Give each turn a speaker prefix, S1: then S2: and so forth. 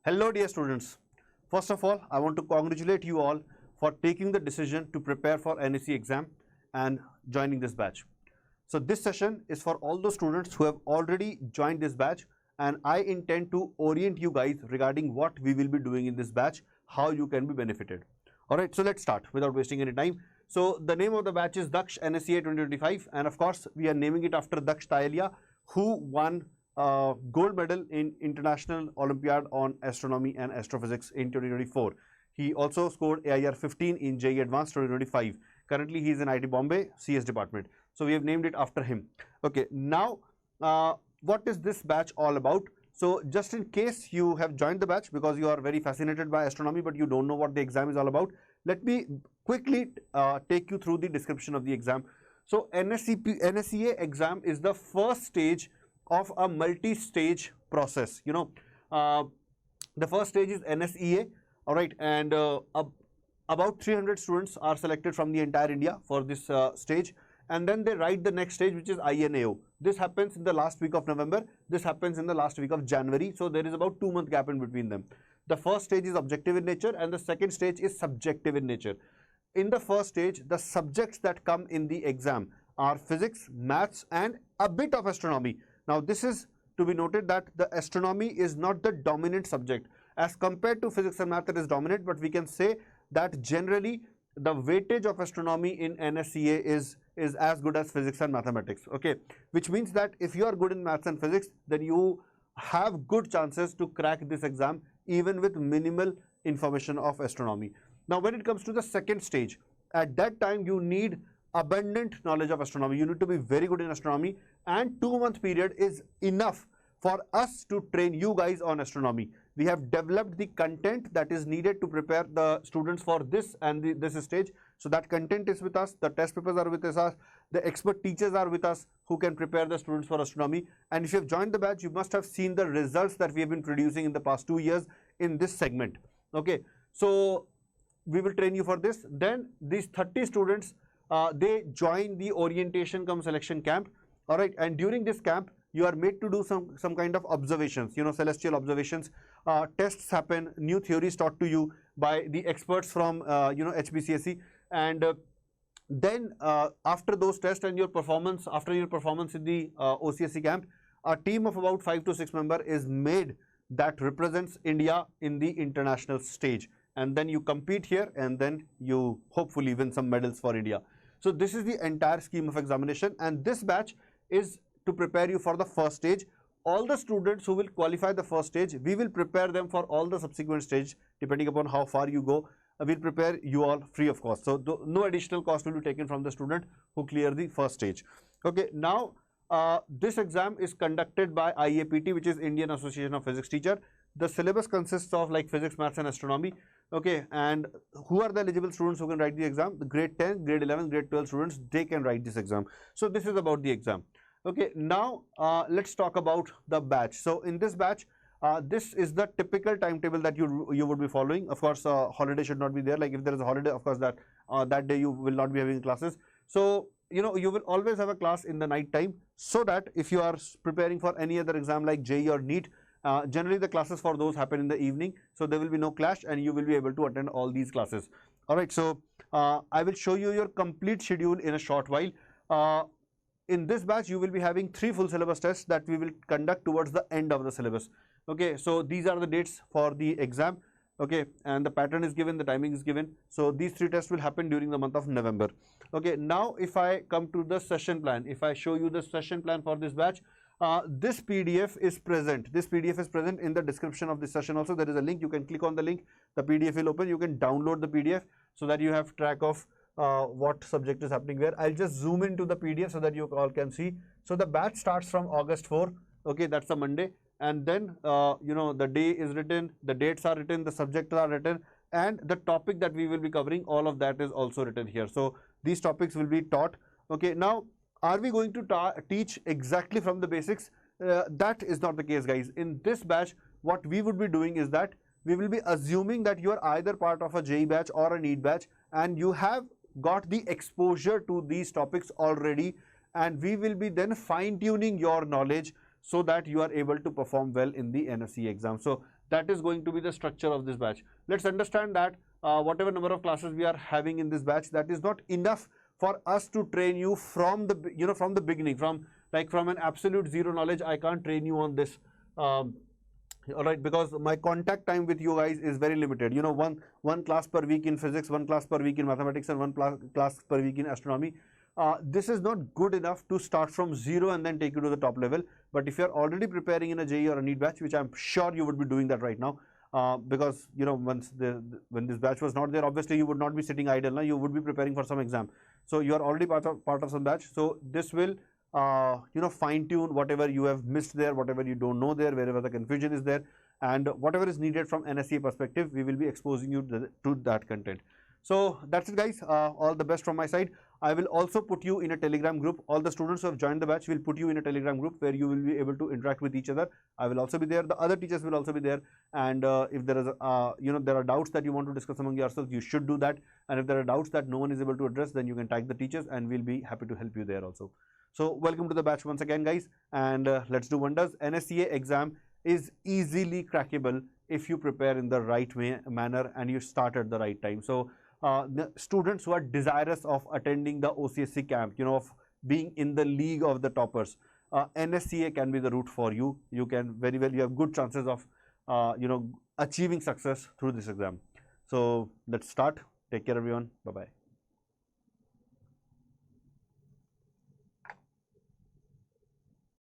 S1: Hello dear students. First of all, I want to congratulate you all for taking the decision to prepare for NSEA exam and joining this batch. So this session is for all those students who have already joined this batch, and I intend to orient you guys regarding what we will be doing in this batch, how you can be benefited. Alright, so let's start without wasting any time. So the name of the batch is Daksh NSEA 2025, and of course we are naming it after Daksh Tayalia, who won gold medal in International Olympiad on Astronomy and Astrophysics in 2024. He also scored AIR 15 in JEE Advanced 2025. Currently, he is in IT Bombay CS department. So we have named it after him. Okay, now what is this batch all about? So just in case you have joined the batch because you are very fascinated by astronomy but you don't know what the exam is all about, let me quickly take you through the description of the exam. So NSEA exam is the first stage of a multi-stage process. The first stage is NSEA, all right, and about 300 students are selected from the entire India for this stage, and then they write the next stage, which is INAO. This happens in the last week of November, this happens in the last week of January, so there is about 2-month gap in between them. The first stage is objective in nature and the second stage is subjective in nature. In the first stage, the subjects that come in the exam are physics, maths and a bit of astronomy. Now this is to be noted that the astronomy is not the dominant subject. As compared to physics and math, it is dominant, but we can say that generally the weightage of astronomy in NSEA is as good as physics and mathematics, okay, which means that if you are good in maths and physics, then you have good chances to crack this exam even with minimal information of astronomy. Now when it comes to the second stage, at that time you need abundant knowledge of astronomy. You need to be very good in astronomy, and 2-month period is enough for us to train you guys on astronomy. We have developed the content that is needed to prepare the students for this and this stage. So that content is with us, the test papers are with us, the expert teachers are with us who can prepare the students for astronomy. And if you have joined the batch, you must have seen the results that we have been producing in the past 2 years in this segment. Okay, so we will train you for this. Then these 30 students, they join the orientation cum selection camp, all right, and during this camp you are made to do some kind of observations, celestial observations. Tests happen, new theories taught to you by the experts from HBCSE, and then after those tests and your performance, after your performance in the OCSE camp, a team of about 5 to 6 members is made that represents India in the international stage, and then you compete here and then you hopefully win some medals for India. So this is the entire scheme of examination, and this batch is to prepare you for the first stage. All the students who will qualify the first stage, we will prepare them for all the subsequent stage depending upon how far you go. We'll prepare you all free of cost. So no additional cost will be taken from the student who clear the first stage. Okay, now this exam is conducted by IAPT, which is Indian Association of Physics Teacher. The syllabus consists of like physics, maths and astronomy. Okay, and who are the eligible students who can write the exam? The grade 10, grade 11, grade 12 students, they can write this exam. So this is about the exam. Okay, now let's talk about the batch. So in this batch, this is the typical timetable that you would be following. Of course, holiday should not be there. Like if there is a holiday, of course that day you will not be having classes. So you will always have a class in the night time, so that if you are preparing for any other exam like JEE or NEET, generally the classes for those happen in the evening, so there will be no clash and you will be able to attend all these classes. All right, so I will show you your complete schedule in a short while. In this batch, you will be having 3 full syllabus tests that we will conduct towards the end of the syllabus. Okay, so these are the dates for the exam. Okay, and the pattern is given, the timing is given. So these 3 tests will happen during the month of November. Okay, now if I come to the session plan, if I show you the session plan for this batch, this PDF is present. This PDF is present in the description of this session also. There is a link, you can click on the link, the PDF will open, you can download the PDF so that you have track of what subject is happening where. I'll just zoom into the PDF so that you all can see. So the batch starts from August 4, okay, that's a Monday, and then the day is written, the dates are written, the subjects are written, and the topic that we will be covering, all of that is also written here. So these topics will be taught. Okay, now are we going to teach exactly from the basics? That is not the case, guys. In this batch, what we would be doing is that we will be assuming that you are either part of a JEE batch or a NEET batch, and you have got the exposure to these topics already, and we will be then fine-tuning your knowledge so that you are able to perform well in the NSEA exam. So that is going to be the structure of this batch. Let's understand that whatever number of classes we are having in this batch, that is not enough for us to train you from the from the beginning, from an absolute zero knowledge. I can't train you on this. All right, because my contact time with you guys is very limited. One class per week in physics, one class per week in mathematics, and one class per week in astronomy. This is not good enough to start from zero and then take you to the top level. But if you're already preparing in a JEE or a NEET batch, which I'm sure you would be doing that right now, because when this batch was not there, obviously you would not be sitting idle. Now you would be preparing for some exam. So you are already part of some batch. So this will fine tune whatever you have missed there, whatever you don't know there, wherever the confusion is there, and whatever is needed from NSEA perspective, we will be exposing you to that content. So that's it, guys. All the best from my side. I will also put you in a Telegram group. All the students who have joined the batch will put you in a Telegram group where you will be able to interact with each other. I will also be there. The other teachers will also be there. And if there is, there are doubts that you want to discuss among yourselves, you should do that. And if there are doubts that no one is able to address, then you can tag the teachers, and we'll be happy to help you there also. So welcome to the batch once again, guys, and let's do wonders. NSEA exam is easily crackable if you prepare in the right manner and you start at the right time. So the students who are desirous of attending the OCSC camp, of being in the league of the toppers, NSEA can be the route for you. You can you have good chances of achieving success through this exam. So let's start. Take care, everyone. Bye bye.